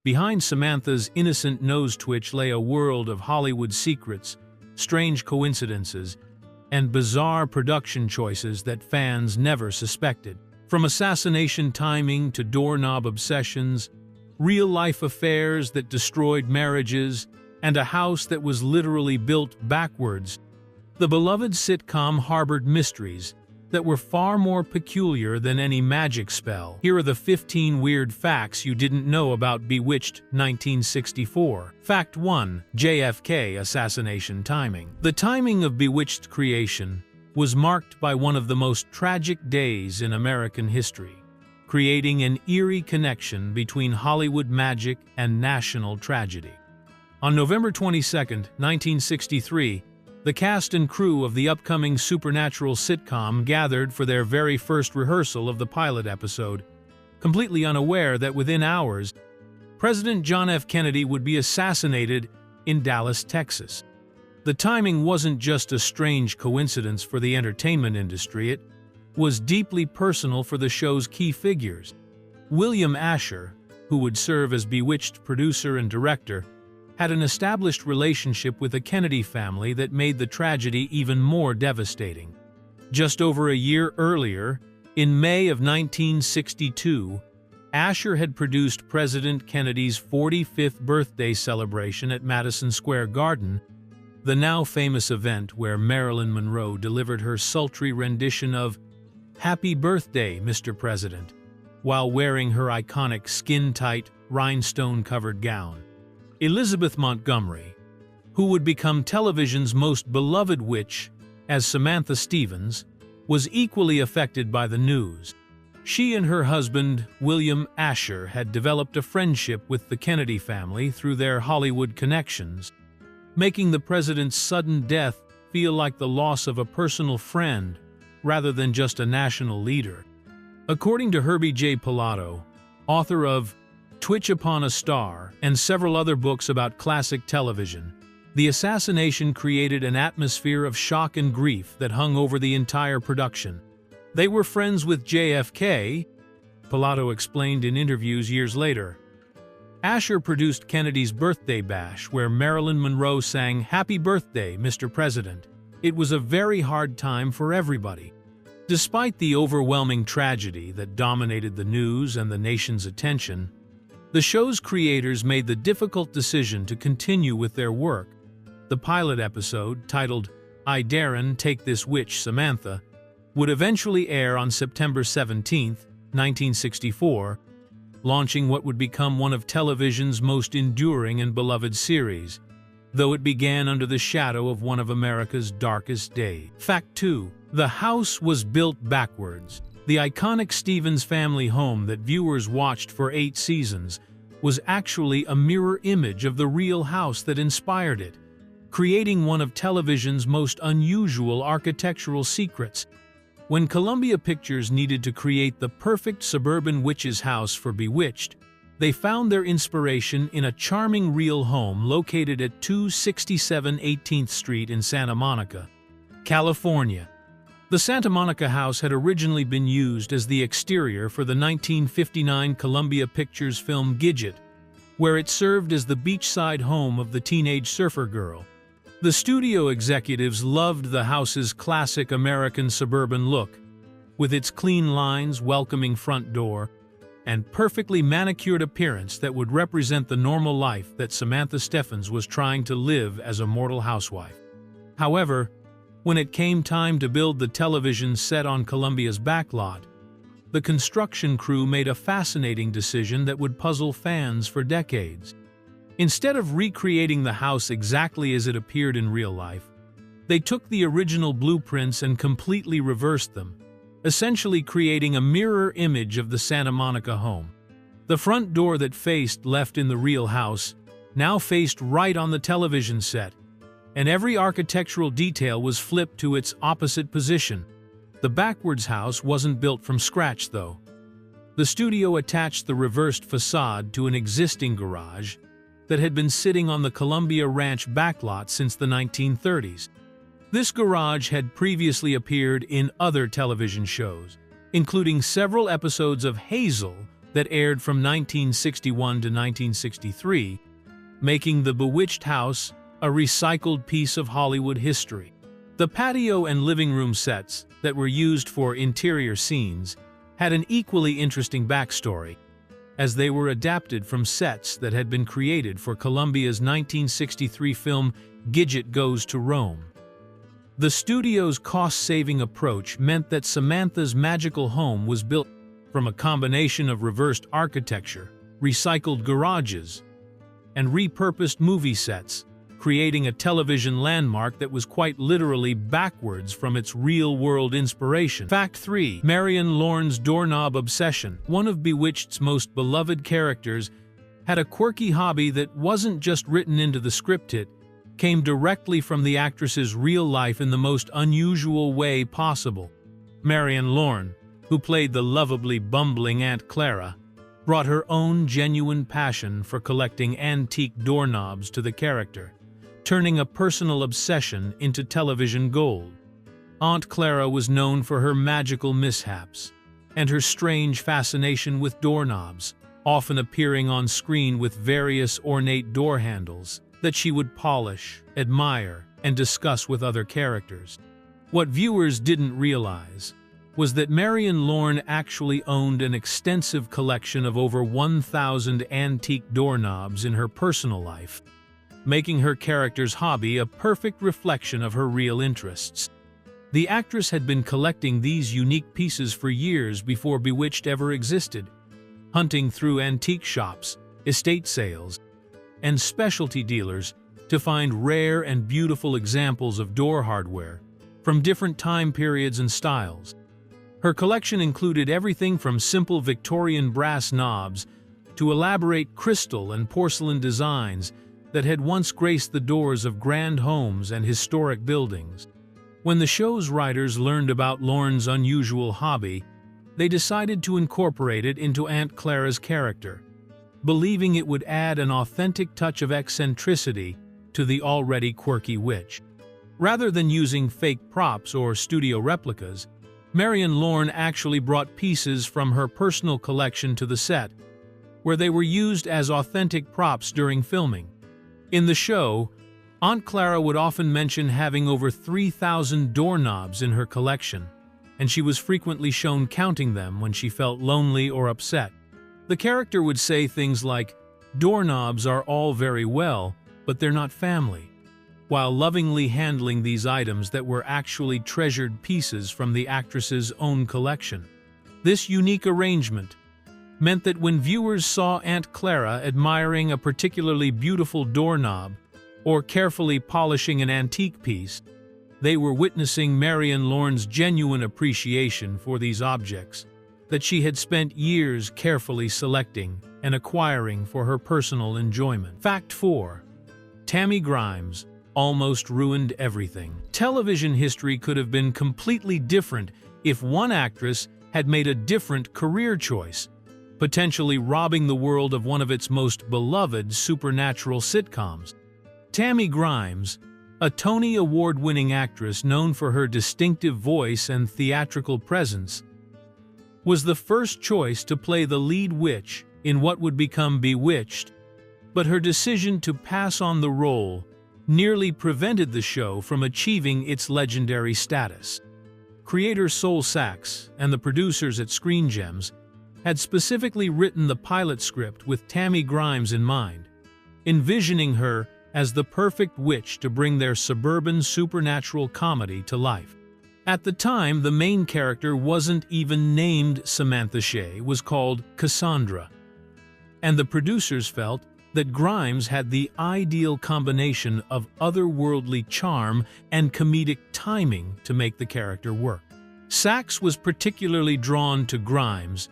Behind Samantha's innocent nose twitch lay a world of Hollywood secrets, strange coincidences, and bizarre production choices that fans never suspected. From assassination timing to doorknob obsessions, real-life affairs that destroyed marriages, and a house that was literally built backwards, the beloved sitcom harbored mysteries that were far more peculiar than any magic spell. Here are the 15 weird facts you didn't know about Bewitched 1964. Fact 1. JFK assassination timing. The timing of Bewitched creation was marked by one of the most tragic days in American history, creating an eerie connection between Hollywood magic and national tragedy. On November 22, 1963, the cast and crew of the upcoming supernatural sitcom gathered for their very first rehearsal of the pilot episode, completely unaware that within hours, President John F. Kennedy would be assassinated in Dallas, Texas. The timing wasn't just a strange coincidence for the entertainment industry, it was deeply personal for the show's key figures. William Asher, who would serve as Bewitched producer and director, had an established relationship with the Kennedy family that made the tragedy even more devastating. Just over a year earlier, in May of 1962, Asher had produced President Kennedy's 45th birthday celebration at Madison Square Garden, the now famous event where Marilyn Monroe delivered her sultry rendition of "Happy Birthday, Mr. President," while wearing her iconic skin-tight, rhinestone-covered gown. Elizabeth Montgomery, who would become television's most beloved witch as Samantha Stevens, was equally affected by the news. She and her husband, William Asher, had developed a friendship with the Kennedy family through their Hollywood connections, making the president's sudden death feel like the loss of a personal friend rather than just a national leader. According to Herbie J. Pilato, author of Twitch Upon a Star and several other books about classic television, the assassination created an atmosphere of shock and grief that hung over the entire production. They were friends with JFK, Pilato explained in interviews years later. Asher produced Kennedy's birthday bash, where Marilyn Monroe sang "Happy Birthday, Mr. President." It was a very hard time for everybody. Despite the overwhelming tragedy that dominated the news and the nation's attention, the show's creators made the difficult decision to continue with their work. The pilot episode, titled "I Daren't Take This Witch, Samantha," would eventually air on September 17, 1964, launching what would become one of television's most enduring and beloved series, though it began under the shadow of one of America's darkest days. Fact 2. The house was built backwards. The iconic Stevens family home that viewers watched for 8 seasons was actually a mirror image of the real house that inspired it, creating one of television's most unusual architectural secrets. When Columbia Pictures needed to create the perfect suburban witch's house for Bewitched, they found their inspiration in a charming real home located at 267 18th Street in Santa Monica, California. The Santa Monica house had originally been used as the exterior for the 1959 Columbia Pictures film Gidget, where it served as the beachside home of the teenage surfer girl. The studio executives loved the house's classic American suburban look, with its clean lines, welcoming front door, and perfectly manicured appearance that would represent the normal life that Samantha Stevens was trying to live as a mortal housewife. However, when it came time to build the television set on Columbia's backlot, the construction crew made a fascinating decision that would puzzle fans for decades. Instead of recreating the house exactly as it appeared in real life, they took the original blueprints and completely reversed them, essentially creating a mirror image of the Santa Monica home. The front door that faced left in the real house now faced right on the television set, and every architectural detail was flipped to its opposite position. The backwards house wasn't built from scratch, though. The studio attached the reversed facade to an existing garage that had been sitting on the Columbia Ranch backlot since the 1930s. This garage had previously appeared in other television shows, including several episodes of Hazel, that aired from 1961 to 1963, making the Bewitched house a recycled piece of Hollywood history. The patio and living room sets that were used for interior scenes had an equally interesting backstory, as they were adapted from sets that had been created for Columbia's 1963 film Gidget Goes to Rome. The studio's cost-saving approach meant that Samantha's magical home was built from a combination of reversed architecture, recycled garages, and repurposed movie sets, creating a television landmark that was quite literally backwards from its real-world inspiration. Fact 3. Marion Lorne's doorknob obsession. One of Bewitched's most beloved characters had a quirky hobby that wasn't just written into the script. It came directly from the actress's real life in the most unusual way possible. Marion Lorne, who played the lovably bumbling Aunt Clara, brought her own genuine passion for collecting antique doorknobs to the character, turning a personal obsession into television gold. Aunt Clara was known for her magical mishaps and her strange fascination with doorknobs, often appearing on screen with various ornate door handles that she would polish, admire, and discuss with other characters. What viewers didn't realize was that Marion Lorne actually owned an extensive collection of over 1,000 antique doorknobs in her personal life, making her character's hobby a perfect reflection of her real interests. The actress had been collecting these unique pieces for years before Bewitched ever existed, hunting through antique shops, estate sales, and specialty dealers to find rare and beautiful examples of door hardware from different time periods and styles. Her collection included everything from simple Victorian brass knobs to elaborate crystal and porcelain designs that had once graced the doors of grand homes and historic buildings. When the show's writers learned about Lorne's unusual hobby, they decided to incorporate it into Aunt Clara's character, believing it would add an authentic touch of eccentricity to the already quirky witch. Rather than using fake props or studio replicas, Marion Lorne actually brought pieces from her personal collection to the set, where they were used as authentic props during filming. In the show, Aunt Clara would often mention having over 3,000 doorknobs in her collection, and she was frequently shown counting them when she felt lonely or upset. The character would say things like, "Doorknobs are all very well, but they're not family," while lovingly handling these items that were actually treasured pieces from the actress's own collection. This unique arrangement meant that when viewers saw Aunt Clara admiring a particularly beautiful doorknob or carefully polishing an antique piece, they were witnessing Marion Lorne's genuine appreciation for these objects that she had spent years carefully selecting and acquiring for her personal enjoyment. Fact 4. Tammy Grimes almost ruined everything. Television history could have been completely different if one actress had made a different career choice, potentially robbing the world of one of its most beloved supernatural sitcoms. Tammy Grimes, a Tony Award-winning actress known for her distinctive voice and theatrical presence, was the first choice to play the lead witch in what would become Bewitched, but her decision to pass on the role nearly prevented the show from achieving its legendary status. Creator Sol Sachs and the producers at Screen Gems had specifically written the pilot script with Tammy Grimes in mind, envisioning her as the perfect witch to bring their suburban supernatural comedy to life. At the time, the main character wasn't even named Samantha Shea, was called Cassandra, and the producers felt that Grimes had the ideal combination of otherworldly charm and comedic timing to make the character work. Sachs was particularly drawn to Grimes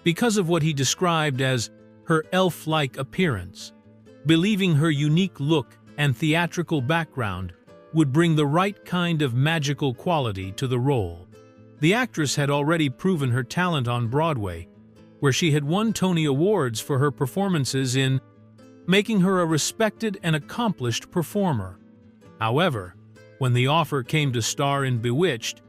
because of what he described as her elf-like appearance, believing her unique look and theatrical background would bring the right kind of magical quality to the role. The actress had already proven her talent on Broadway, where she had won Tony Awards for her performances in, making her a respected and accomplished performer. However, when the offer came to star in Bewitched,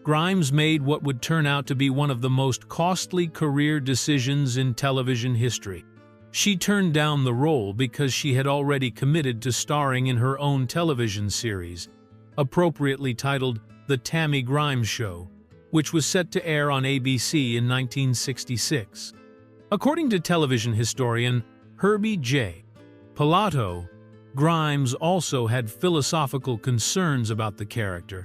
Grimes made what would turn out to be one of the most costly career decisions in television history. She turned down the role because she had already committed to starring in her own television series, appropriately titled The Tammy Grimes Show, which was set to air on ABC in 1966. According to television historian Herbie J. Pilato, Grimes also had philosophical concerns about the character,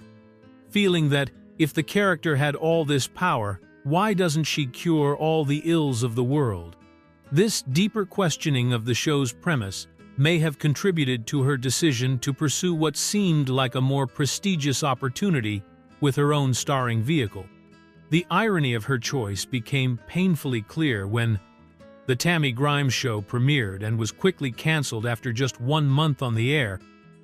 feeling that if the character had all this power, why doesn't she cure all the ills of the world? This deeper questioning of the show's premise may have contributed to her decision to pursue what seemed like a more prestigious opportunity with her own starring vehicle. The irony of her choice became painfully clear when The Tammy Grimes Show premiered and was quickly canceled after just 1 month on the air,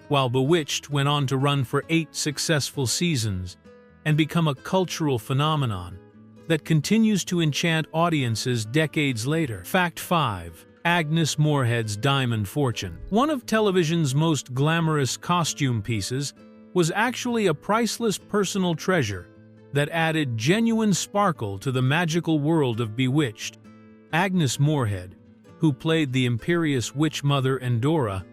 while Bewitched went on to run for 8 successful seasons and become a cultural phenomenon that continues to enchant audiences decades later. Fact 5. Agnes Moorehead's Diamond Fortune. One of television's most glamorous costume pieces was actually a priceless personal treasure that added genuine sparkle to the magical world of Bewitched. Agnes Moorehead, who played the imperious witch mother Endora,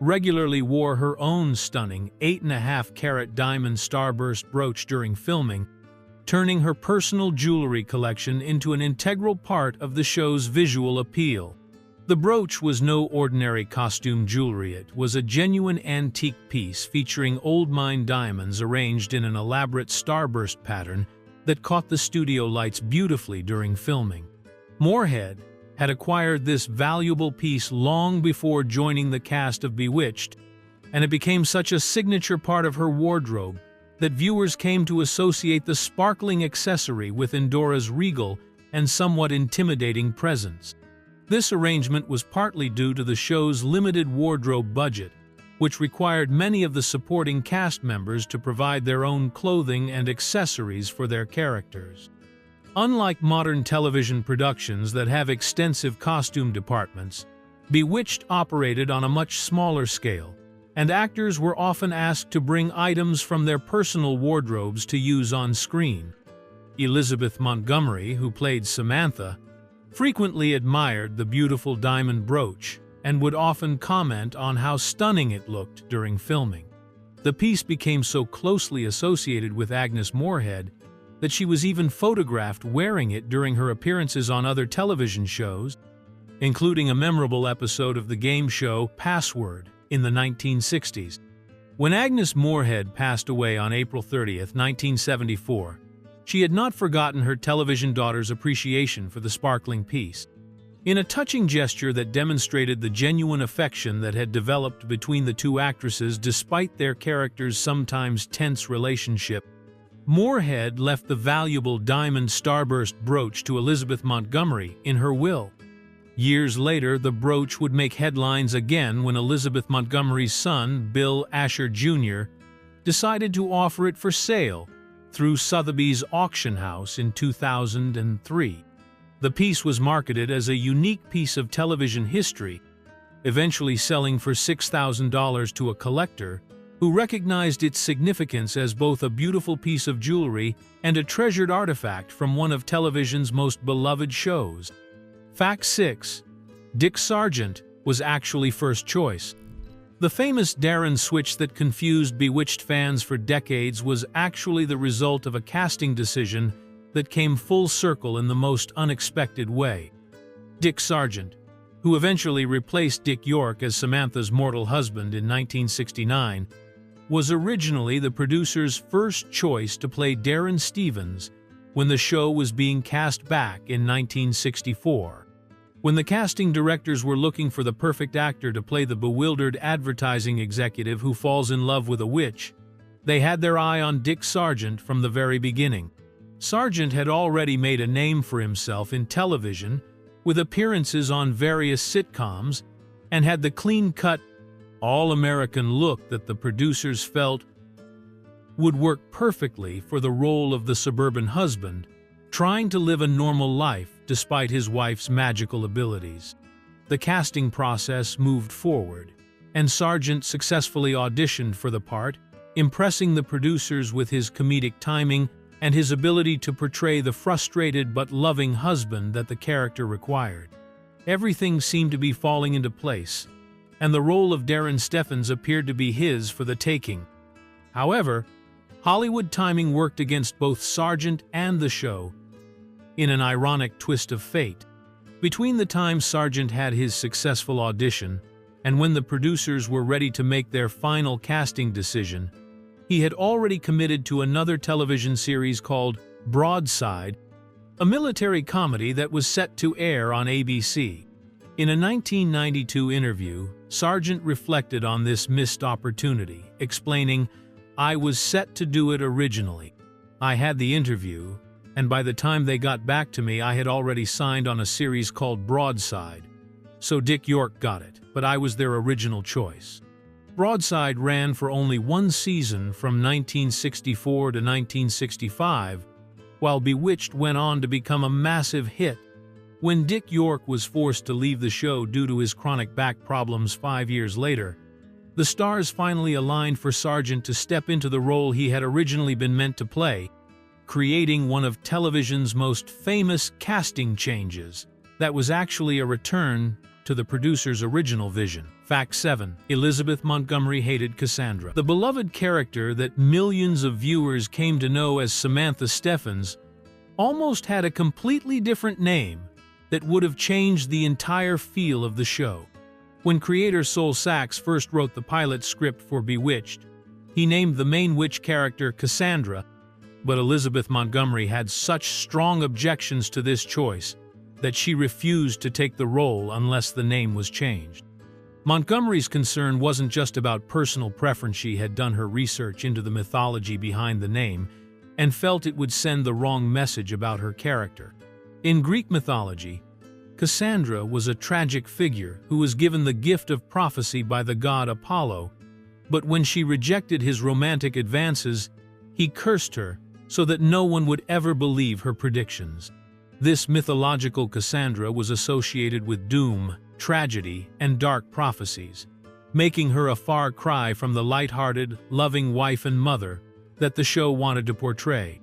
regularly wore her own stunning 8.5-carat diamond starburst brooch during filming, turning her personal jewelry collection into an integral part of the show's visual appeal. The brooch was no ordinary costume jewelry. It was a genuine antique piece featuring old-mine diamonds arranged in an elaborate starburst pattern that caught the studio lights beautifully during filming. Moorehead had acquired this valuable piece long before joining the cast of Bewitched, and it became such a signature part of her wardrobe that viewers came to associate the sparkling accessory with Endora's regal and somewhat intimidating presence. This arrangement was partly due to the show's limited wardrobe budget, which required many of the supporting cast members to provide their own clothing and accessories for their characters. Unlike modern television productions that have extensive costume departments, Bewitched operated on a much smaller scale, and actors were often asked to bring items from their personal wardrobes to use on screen. Elizabeth Montgomery, who played Samantha, frequently admired the beautiful diamond brooch and would often comment on how stunning it looked during filming. The piece became so closely associated with Agnes Moorehead that she was even photographed wearing it during her appearances on other television shows, including a memorable episode of the game show Password in the 1960s. When Agnes Moorehead passed away on April 30, 1974, she had not forgotten her television daughter's appreciation for the sparkling piece. In a touching gesture that demonstrated the genuine affection that had developed between the two actresses despite their characters' sometimes tense relationship, Moorehead left the valuable diamond starburst brooch to Elizabeth Montgomery in her will. Years later, the brooch would make headlines again when Elizabeth Montgomery's son, Bill Asher Jr., decided to offer it for sale through Sotheby's auction house in 2003. The piece was marketed as a unique piece of television history, eventually selling for $6,000 to a collector who recognized its significance as both a beautiful piece of jewelry and a treasured artifact from one of television's most beloved shows. Fact 6. Dick Sargent was actually first choice. The famous Darren switch that confused Bewitched fans for decades was actually the result of a casting decision that came full circle in the most unexpected way. Dick Sargent, who eventually replaced Dick York as Samantha's mortal husband in 1969, was originally the producer's first choice to play Darren Stevens when the show was being cast back in 1964. When the casting directors were looking for the perfect actor to play the bewildered advertising executive who falls in love with a witch, they had their eye on Dick Sargent from the very beginning. Sargent had already made a name for himself in television with appearances on various sitcoms and had the clean-cut, all-American look that the producers felt would work perfectly for the role of the suburban husband, trying to live a normal life despite his wife's magical abilities. The casting process moved forward, and Sargent successfully auditioned for the part, impressing the producers with his comedic timing and his ability to portray the frustrated but loving husband that the character required. Everything seemed to be falling into place, and the role of Darren Steffens appeared to be his for the taking. However, Hollywood timing worked against both Sargent and the show, in an ironic twist of fate. Between the time Sargent had his successful audition and when the producers were ready to make their final casting decision, he had already committed to another television series called Broadside, a military comedy that was set to air on ABC. In a 1992 interview, Sargent reflected on this missed opportunity, explaining, "I was set to do it originally. I had the interview, and by the time they got back to me, I had already signed on a series called Broadside. So Dick York got it, but I was their original choice." Broadside ran for only one season from 1964 to 1965, while Bewitched went on to become a massive hit. When Dick York was forced to leave the show due to his chronic back problems 5 years later, the stars finally aligned for Sargent to step into the role he had originally been meant to play, creating one of television's most famous casting changes that was actually a return to the producer's original vision. Fact 7. Elizabeth Montgomery hated Cassandra. The beloved character that millions of viewers came to know as Samantha Steffens almost had a completely different name that would have changed the entire feel of the show. When creator Sol Sachs first wrote the pilot script for Bewitched, he named the main witch character Cassandra, but Elizabeth Montgomery had such strong objections to this choice that she refused to take the role unless the name was changed. Montgomery's concern wasn't just about personal preference. She had done her research into the mythology behind the name and felt it would send the wrong message about her character. In Greek mythology, Cassandra was a tragic figure who was given the gift of prophecy by the god Apollo, but when she rejected his romantic advances, he cursed her so that no one would ever believe her predictions. This mythological Cassandra was associated with doom, tragedy, and dark prophecies, making her a far cry from the light-hearted, loving wife and mother that the show wanted to portray.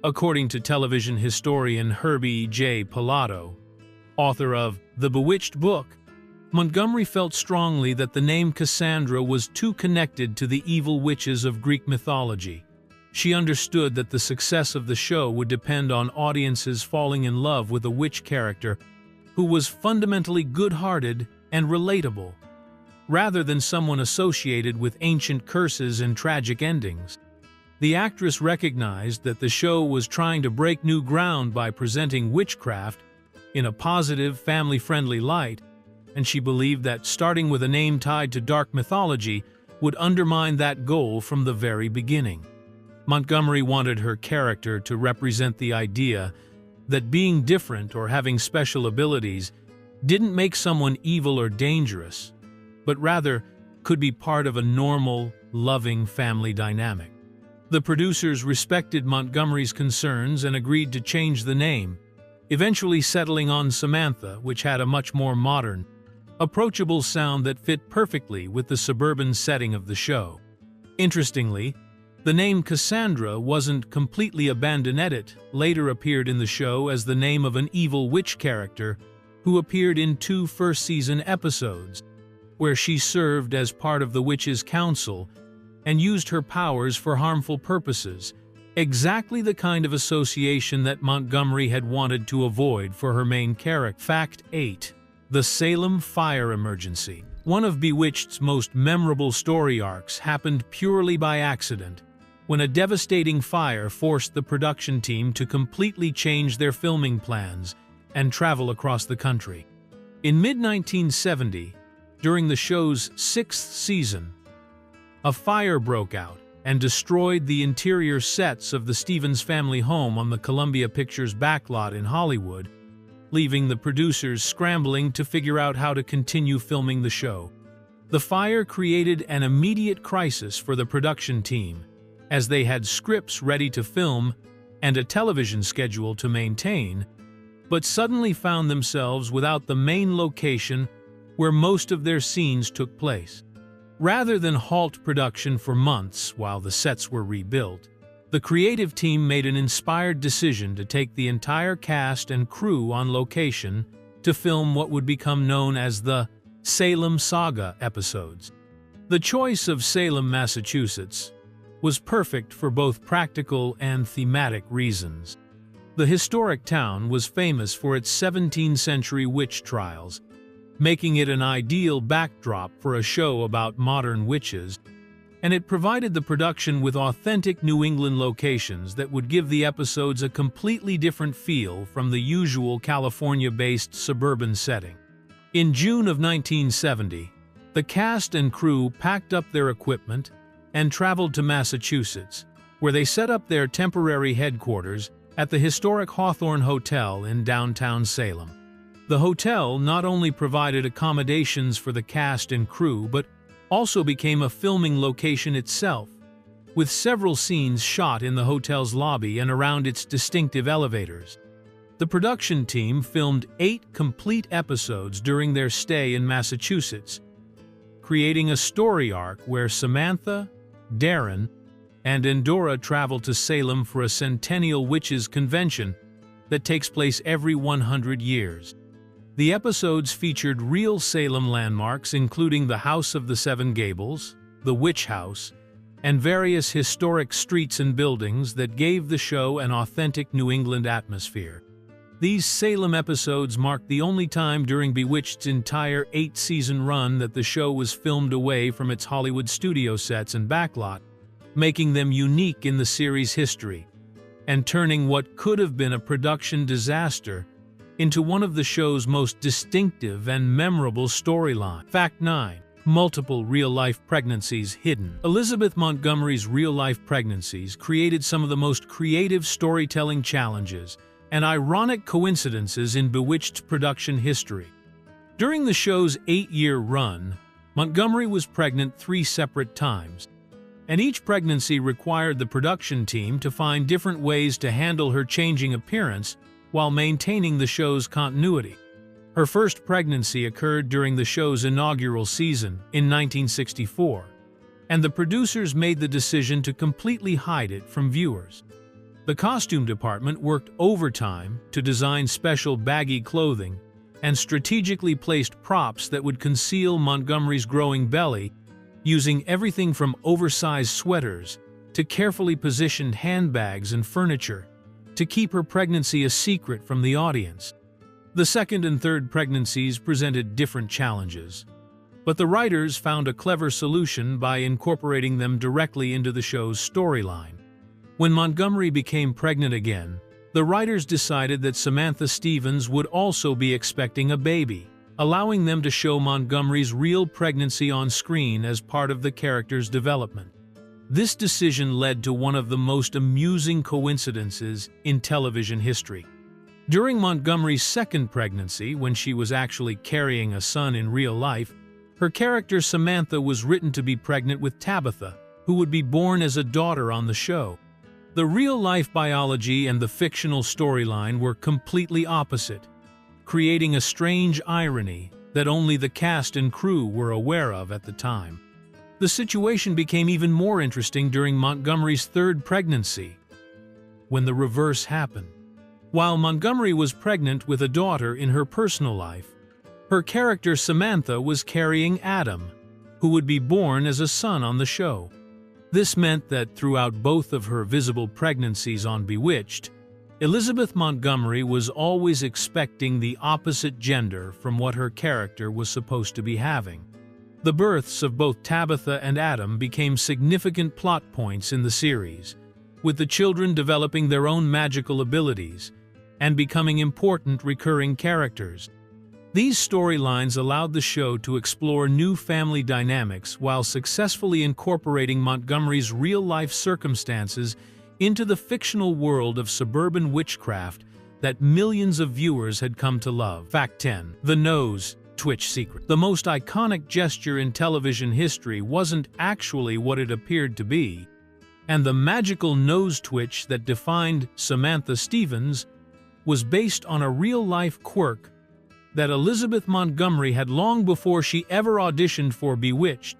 According to television historian Herbie J. Pilato, author of The Bewitched book, Montgomery felt strongly that the name Cassandra was too connected to the evil witches of Greek mythology. She understood that the success of the show would depend on audiences falling in love with a witch character who was fundamentally good-hearted and relatable, rather than someone associated with ancient curses and tragic endings. The actress recognized that the show was trying to break new ground by presenting witchcraft in a positive, family-friendly light, and she believed that starting with a name tied to dark mythology would undermine that goal from the very beginning. Montgomery wanted her character to represent the idea that being different or having special abilities didn't make someone evil or dangerous, but rather could be part of a normal, loving family dynamic. The producers respected Montgomery's concerns and agreed to change the name, eventually settling on Samantha, which had a much more modern, approachable sound that fit perfectly with the suburban setting of the show. Interestingly, the name Cassandra wasn't completely abandoned. It later appeared in the show as the name of an evil witch character who appeared in 2 first-season episodes, where she served as part of the Witches' Council and used her powers for harmful purposes, exactly the kind of association that Montgomery had wanted to avoid for her main character. Fact 8. The Salem Fire Emergency. One of Bewitched's most memorable story arcs happened purely by accident, when a devastating fire forced the production team to completely change their filming plans and travel across the country. In mid-1970, during the show's 6th season, a fire broke out and destroyed the interior sets of the Stevens family home on the Columbia Pictures backlot in Hollywood, leaving the producers scrambling to figure out how to continue filming the show. The fire created an immediate crisis for the production team, as they had scripts ready to film and a television schedule to maintain, but suddenly found themselves without the main location where most of their scenes took place. Rather than halt production for months while the sets were rebuilt, The creative team made an inspired decision to take the entire cast and crew on location to film what would become known as the Salem Saga episodes. The choice of Salem, Massachusetts, was perfect for both practical and thematic reasons. The historic town was famous for its 17th-century witch trials, making it an ideal backdrop for a show about modern witches, and it provided the production with authentic New England locations that would give the episodes a completely different feel from the usual California-based suburban setting. In June of 1970, the cast and crew packed up their equipment and traveled to Massachusetts, where they set up their temporary headquarters at the historic Hawthorne Hotel in downtown Salem. The hotel not only provided accommodations for the cast and crew, but also became a filming location itself, with several scenes shot in the hotel's lobby and around its distinctive elevators. The production team filmed 8 complete episodes during their stay in Massachusetts, creating a story arc where Samantha, Darren, and Endora travel to Salem for a Centennial Witches Convention that takes place every 100 years. The episodes featured real Salem landmarks including the House of the Seven Gables, the Witch House, and various historic streets and buildings that gave the show an authentic New England atmosphere. These Salem episodes marked the only time during Bewitched's entire 8-season run that the show was filmed away from its Hollywood studio sets and backlot, making them unique in the series' history, and turning what could have been a production disaster into one of the show's most distinctive and memorable storylines. Fact 9. Multiple real-life pregnancies hidden. Elizabeth Montgomery's real-life pregnancies created some of the most creative storytelling challenges and ironic coincidences in Bewitched's production history. During the show's 8-year run, Montgomery was pregnant 3 separate times, and each pregnancy required the production team to find different ways to handle her changing appearance while maintaining the show's continuity. Her first pregnancy occurred during the show's inaugural season in 1964, and the producers made the decision to completely hide it from viewers. The costume department worked overtime to design special baggy clothing and strategically placed props that would conceal Montgomery's growing belly, using everything from oversized sweaters to carefully positioned handbags and furniture to keep her pregnancy a secret from the audience. The second and third pregnancies presented different challenges, but the writers found a clever solution by incorporating them directly into the show's storyline. When Montgomery became pregnant again, the writers decided that Samantha Stevens would also be expecting a baby, allowing them to show Montgomery's real pregnancy on screen as part of the character's development. This decision led to one of the most amusing coincidences in television history. During Montgomery's second pregnancy, when she was actually carrying a son in real life, her character Samantha was written to be pregnant with Tabitha, who would be born as a daughter on the show. The real-life biology and the fictional storyline were completely opposite, creating a strange irony that only the cast and crew were aware of at the time. The situation became even more interesting during Montgomery's third pregnancy, when the reverse happened. While Montgomery was pregnant with a daughter in her personal life, her character Samantha was carrying Adam, who would be born as a son on the show. This meant that throughout both of her visible pregnancies on Bewitched, Elizabeth Montgomery was always expecting the opposite gender from what her character was supposed to be having. The births of both Tabitha and Adam became significant plot points in the series, with the children developing their own magical abilities and becoming important recurring characters. These storylines allowed the show to explore new family dynamics while successfully incorporating Montgomery's real-life circumstances into the fictional world of suburban witchcraft that millions of viewers had come to love. Fact 10. The Nose Twitch Secret. The most iconic gesture in television history wasn't actually what it appeared to be, and the magical nose twitch that defined Samantha Stevens was based on a real-life quirk that Elizabeth Montgomery had long before she ever auditioned for Bewitched.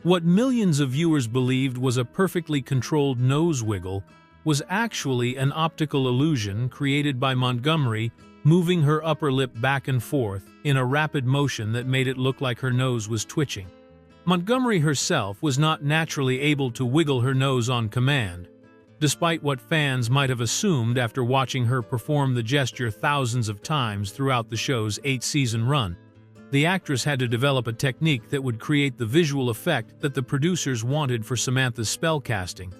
What millions of viewers believed was a perfectly controlled nose wiggle was actually an optical illusion created by Montgomery moving her upper lip back and forth in a rapid motion that made it look like her nose was twitching. Montgomery herself was not naturally able to wiggle her nose on command, despite what fans might have assumed after watching her perform the gesture thousands of times throughout the show's 8-season run. The actress had to develop a technique that would create the visual effect that the producers wanted for Samantha's spellcasting,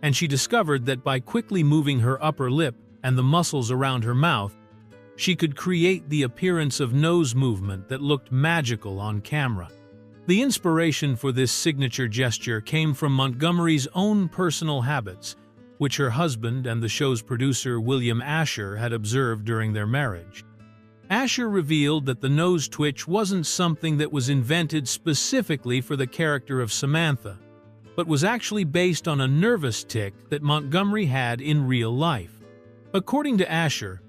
and she discovered that by quickly moving her upper lip and the muscles around her mouth, she could create the appearance of nose movement that looked magical on camera. The inspiration for this signature gesture came from Montgomery's own personal habits, which her husband and the show's producer William Asher had observed during their marriage. Asher revealed that the nose twitch wasn't something that was invented specifically for the character of Samantha, but was actually based on a nervous tic that Montgomery had in real life. According to Asher,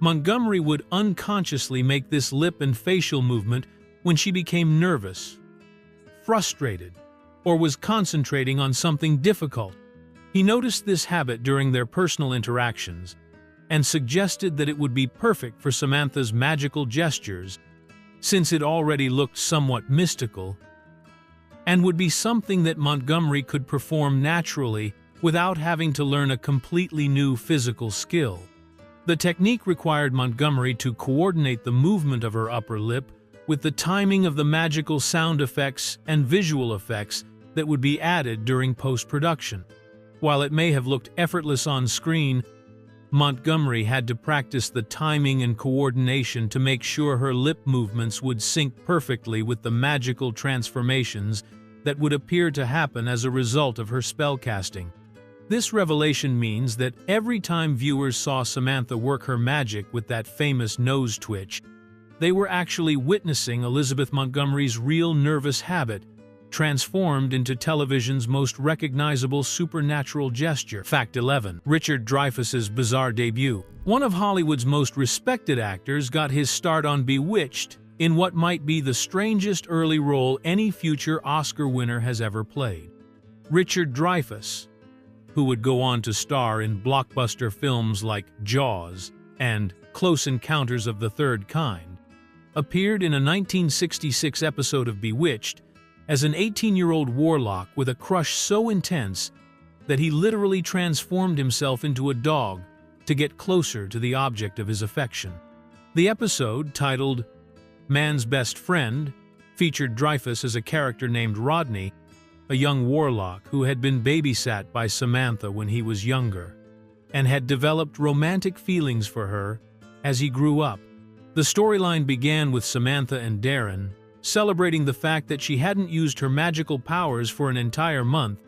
Montgomery would unconsciously make this lip and facial movement when she became nervous, frustrated, or was concentrating on something difficult. He noticed this habit during their personal interactions and suggested that it would be perfect for Samantha's magical gestures, since it already looked somewhat mystical, and would be something that Montgomery could perform naturally without having to learn a completely new physical skill. The technique required Montgomery to coordinate the movement of her upper lip with the timing of the magical sound effects and visual effects that would be added during post-production. While it may have looked effortless on screen, Montgomery had to practice the timing and coordination to make sure her lip movements would sync perfectly with the magical transformations that would appear to happen as a result of her spellcasting. This revelation means that every time viewers saw Samantha work her magic with that famous nose twitch, they were actually witnessing Elizabeth Montgomery's real nervous habit transformed into television's most recognizable supernatural gesture. Fact 11. Richard Dreyfuss's bizarre debut. One of Hollywood's most respected actors got his start on Bewitched in what might be the strangest early role any future Oscar winner has ever played. Richard Dreyfuss, who would go on to star in blockbuster films like Jaws and Close Encounters of the Third Kind, appeared in a 1966 episode of Bewitched as an 18-year-old warlock with a crush so intense that he literally transformed himself into a dog to get closer to the object of his affection. The episode, titled Man's Best Friend, featured Dreyfuss as a character named Rodney, a young warlock who had been babysat by Samantha when he was younger, and had developed romantic feelings for her as he grew up. The storyline began with Samantha and Darren celebrating the fact that she hadn't used her magical powers for an entire month,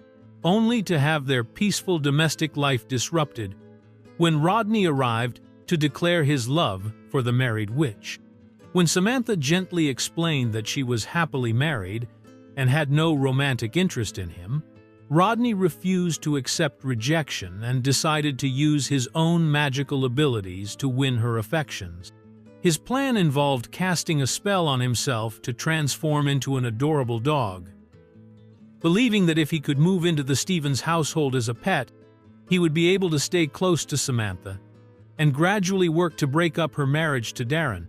only to have their peaceful domestic life disrupted when Rodney arrived to declare his love for the married witch. When Samantha gently explained that she was happily married and had no romantic interest in him, Rodney refused to accept rejection and decided to use his own magical abilities to win her affections. His plan involved casting a spell on himself to transform into an adorable dog. Believing that if he could move into the Stevens household as a pet, he would be able to stay close to Samantha and gradually work to break up her marriage to Darren,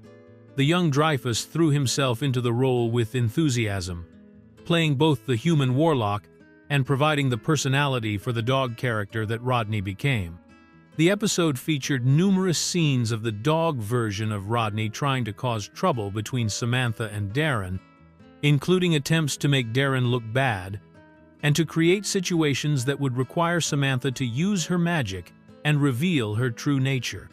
the young Dreyfuss threw himself into the role with enthusiasm, playing both the human warlock and providing the personality for the dog character that Rodney became. The episode featured numerous scenes of the dog version of Rodney trying to cause trouble between Samantha and Darren, including attempts to make Darren look bad and to create situations that would require Samantha to use her magic and reveal her true nature.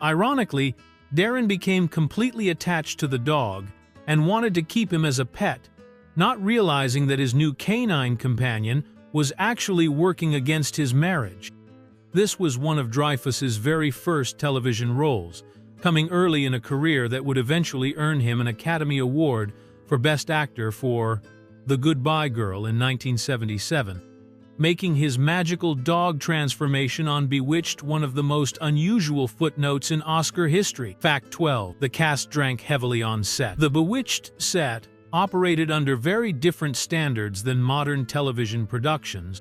Ironically, Darren became completely attached to the dog and wanted to keep him as a pet, not realizing that his new canine companion was actually working against his marriage. This was one of Dreyfuss's very first television roles, coming early in a career that would eventually earn him an Academy Award for Best Actor for The Goodbye Girl in 1977, making his magical dog transformation on Bewitched one of the most unusual footnotes in Oscar history. Fact 12. The cast drank heavily on set. The Bewitched set operated under very different standards than modern television productions,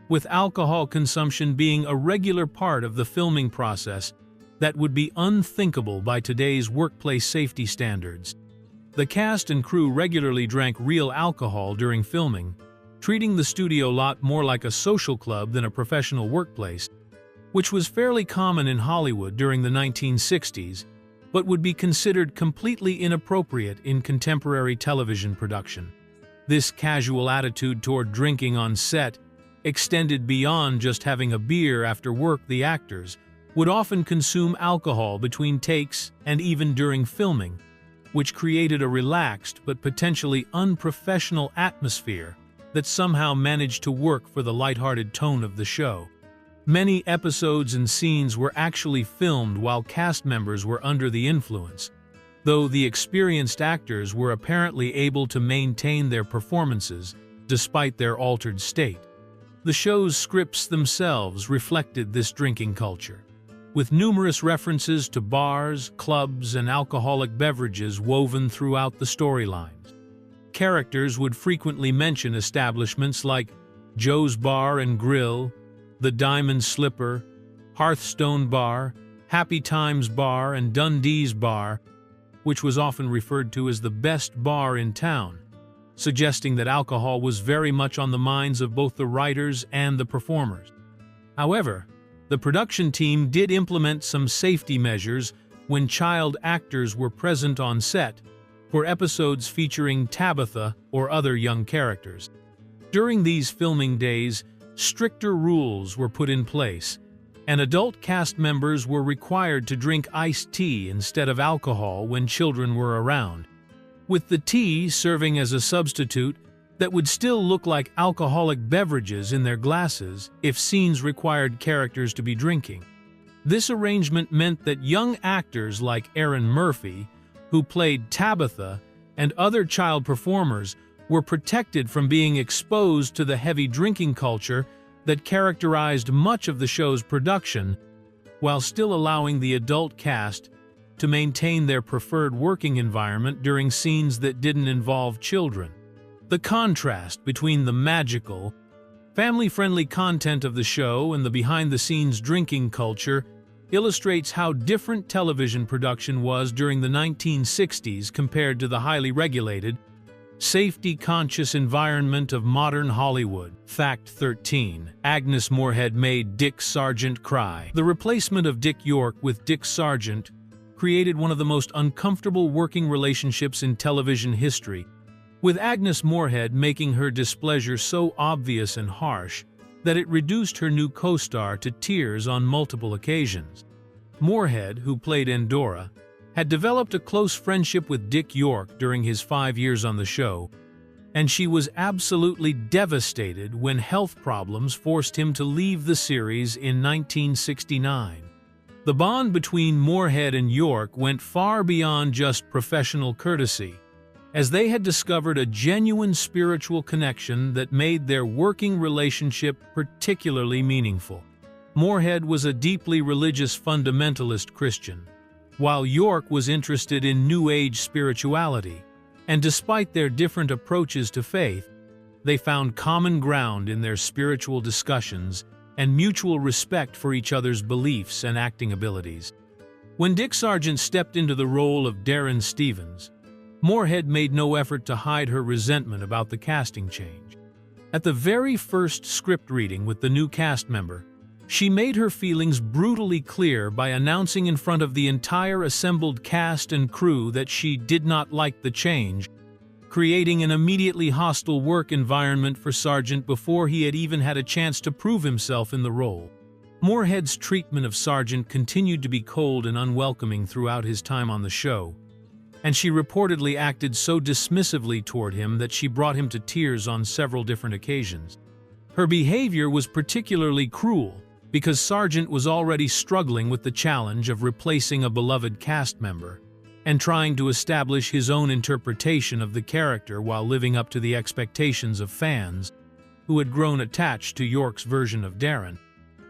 with alcohol consumption being a regular part of the filming process that would be unthinkable by today's workplace safety standards. The cast and crew regularly drank real alcohol during filming, treating the studio lot more like a social club than a professional workplace, which was fairly common in Hollywood during the 1960s, but would be considered completely inappropriate in contemporary television production. This casual attitude toward drinking on set extended beyond just having a beer after work. The actors would often consume alcohol between takes and even during filming, which created a relaxed but potentially unprofessional atmosphere that somehow managed to work for the lighthearted tone of the show. Many episodes and scenes were actually filmed while cast members were under the influence, though the experienced actors were apparently able to maintain their performances despite their altered state. The show's scripts themselves reflected this drinking culture, with numerous references to bars, clubs, and alcoholic beverages woven throughout the storylines. Characters would frequently mention establishments like Joe's Bar and Grill, the Diamond Slipper, Hearthstone Bar, Happy Times Bar, and Dundee's Bar, which was often referred to as the best bar in town, suggesting that alcohol was very much on the minds of both the writers and the performers. However, the production team did implement some safety measures when child actors were present on set for episodes featuring Tabitha or other young characters. During these filming days, stricter rules were put in place, and adult cast members were required to drink iced tea instead of alcohol when children were around, with the tea serving as a substitute that would still look like alcoholic beverages in their glasses if scenes required characters to be drinking. This arrangement meant that young actors like Erin Murphy, who played Tabitha, and other child performers were protected from being exposed to the heavy drinking culture that characterized much of the show's production, while still allowing the adult cast to maintain their preferred working environment during scenes that didn't involve children. The contrast between the magical, family-friendly content of the show and the behind-the-scenes drinking culture illustrates how different television production was during the 1960s compared to the highly regulated, safety-conscious environment of modern Hollywood. Fact 13. Agnes Moorehead made Dick Sargent cry. The replacement of Dick York with Dick Sargent created one of the most uncomfortable working relationships in television history, with Agnes Moorehead making her displeasure so obvious and harsh that it reduced her new co-star to tears on multiple occasions. Moorehead, who played Endora, had developed a close friendship with Dick York during his 5 years on the show, and she was absolutely devastated when health problems forced him to leave the series in 1969. The bond between Moorehead and York went far beyond just professional courtesy, as they had discovered a genuine spiritual connection that made their working relationship particularly meaningful. Moorehead was a deeply religious fundamentalist Christian, while York was interested in New Age spirituality, and despite their different approaches to faith, they found common ground in their spiritual discussions and mutual respect for each other's beliefs and acting abilities. When Dick Sargent stepped into the role of Darren Stevens, Moorehead made no effort to hide her resentment about the casting change. At the very first script reading with the new cast member, she made her feelings brutally clear by announcing in front of the entire assembled cast and crew that she did not like the change, creating an immediately hostile work environment for Sargent before he had even had a chance to prove himself in the role. Moorehead's treatment of Sargent continued to be cold and unwelcoming throughout his time on the show, and she reportedly acted so dismissively toward him that she brought him to tears on several different occasions. Her behavior was particularly cruel because Sargent was already struggling with the challenge of replacing a beloved cast member and trying to establish his own interpretation of the character while living up to the expectations of fans who had grown attached to York's version of Darren.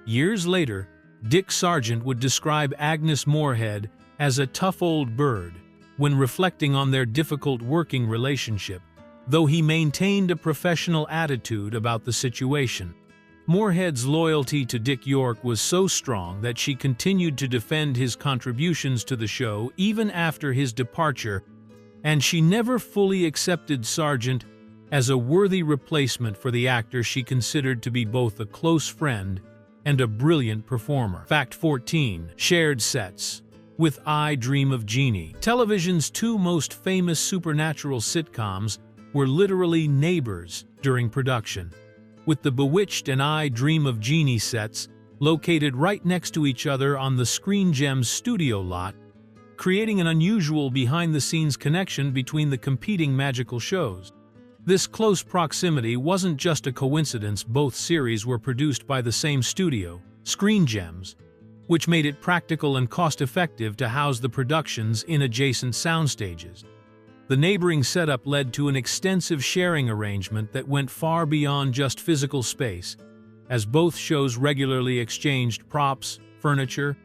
Years later, Dick Sargent would describe Agnes Moorehead as a tough old bird when reflecting on their difficult working relationship, though he maintained a professional attitude about the situation. Moorhead's loyalty to Dick York was so strong that she continued to defend his contributions to the show even after his departure, and she never fully accepted Sargent as a worthy replacement for the actor she considered to be both a close friend and a brilliant performer. Fact 14. Shared sets. With I Dream of Jeannie. Television's two most famous supernatural sitcoms were literally neighbors during production, with the Bewitched and I Dream of Jeannie sets located right next to each other on the Screen Gems studio lot, creating an unusual behind-the-scenes connection between the competing magical shows. This close proximity wasn't just a coincidence. Both series were produced by the same studio, Screen Gems, which made it practical and cost-effective to house the productions in adjacent soundstages. The neighboring setup led to an extensive sharing arrangement that went far beyond just physical space, as both shows regularly exchanged props, furniture,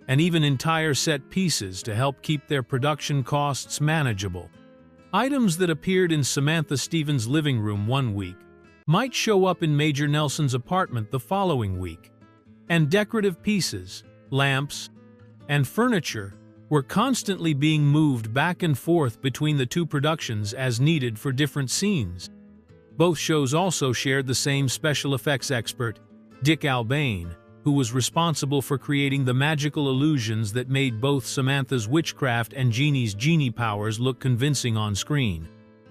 and even entire set pieces to help keep their production costs manageable. Items that appeared in Samantha Stevens' living room one week might show up in Major Nelson's apartment the following week, and decorative pieces, lamps, and furniture were constantly being moved back and forth between the two productions as needed for different scenes. Both shows also shared the same special effects expert, Dick Albane, who was responsible for creating the magical illusions that made both Samantha's witchcraft and Jeannie's genie powers look convincing on screen.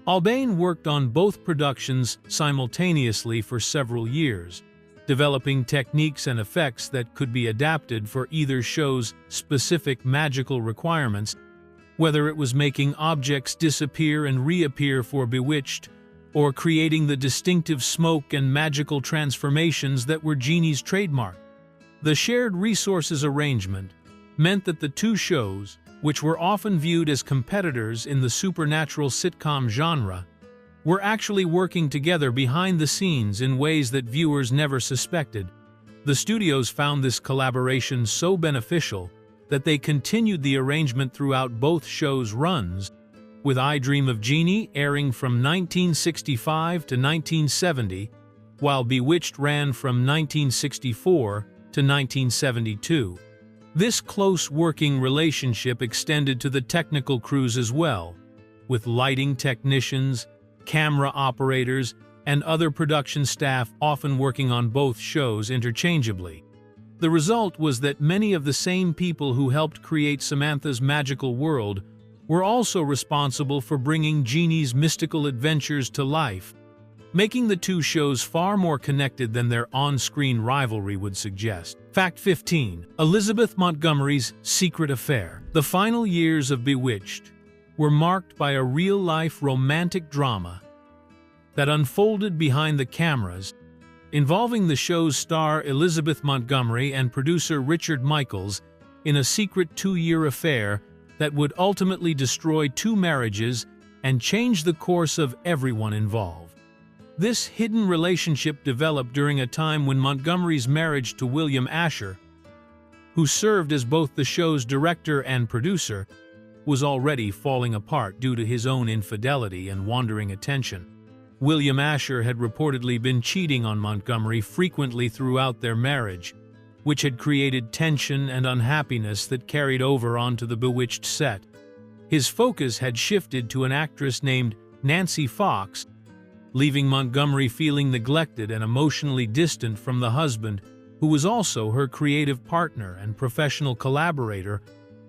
Albane worked on both productions simultaneously for several years, developing techniques and effects that could be adapted for either show's specific magical requirements, whether it was making objects disappear and reappear for Bewitched, or creating the distinctive smoke and magical transformations that were Jeannie's trademark. The shared resources arrangement meant that the two shows, which were often viewed as competitors in the supernatural sitcom genre, were actually working together behind the scenes in ways that viewers never suspected. The studios found this collaboration so beneficial that they continued the arrangement throughout both shows' runs, with I Dream of Jeannie airing from 1965 to 1970, while Bewitched ran from 1964 to 1972. This close working relationship extended to the technical crews as well, with lighting technicians, camera operators, and other production staff often working on both shows interchangeably. The result was that many of the same people who helped create Samantha's magical world were also responsible for bringing Jeannie's mystical adventures to life, making the two shows far more connected than their on-screen rivalry would suggest. Fact 15. Elizabeth Montgomery's Secret Affair. The final years of Bewitched were marked by a real-life romantic drama that unfolded behind the cameras, involving the show's star Elizabeth Montgomery and producer Richard Michaels in a secret 2-year affair that would ultimately destroy 2 marriages and change the course of everyone involved. This hidden relationship developed during a time when Montgomery's marriage to William Asher, who served as both the show's director and producer, was already falling apart due to his own infidelity and wandering attention. William Asher had reportedly been cheating on Montgomery frequently throughout their marriage, which had created tension and unhappiness that carried over onto the Bewitched set. His focus had shifted to an actress named Nancy Fox, leaving Montgomery feeling neglected and emotionally distant from the husband, who was also her creative partner and professional collaborator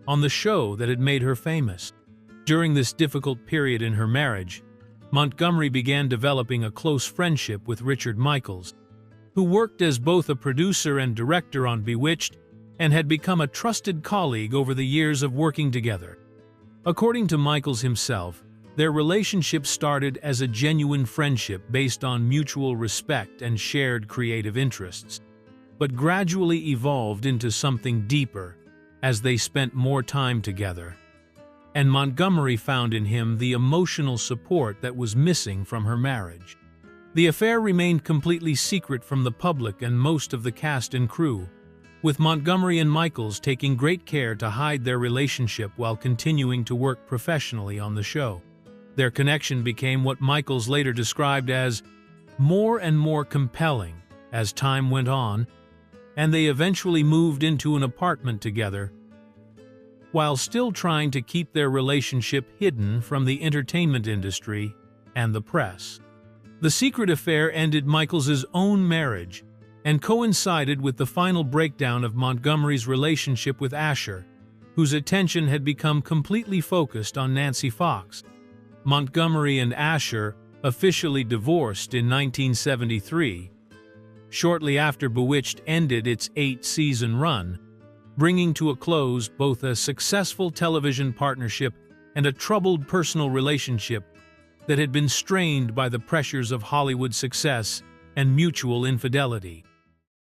on the show that had made her famous. During this difficult period in her marriage, Montgomery began developing a close friendship with Richard Michaels, who worked as both a producer and director on Bewitched and had become a trusted colleague over the years of working together. According to Michaels himself, their relationship started as a genuine friendship based on mutual respect and shared creative interests, but gradually evolved into something deeper as they spent more time together. And Montgomery found in him the emotional support that was missing from her marriage. The affair remained completely secret from the public and most of the cast and crew, with Montgomery and Michaels taking great care to hide their relationship while continuing to work professionally on the show. Their connection became what Michaels later described as more and more compelling as time went on, and they eventually moved into an apartment together, while still trying to keep their relationship hidden from the entertainment industry and the press. The secret affair ended Michaels's own marriage and coincided with the final breakdown of Montgomery's relationship with Asher, whose attention had become completely focused on Nancy Fox. Montgomery and Asher officially divorced in 1973, shortly after Bewitched ended its 8-season run, bringing to a close both a successful television partnership and a troubled personal relationship that had been strained by the pressures of Hollywood success and mutual infidelity.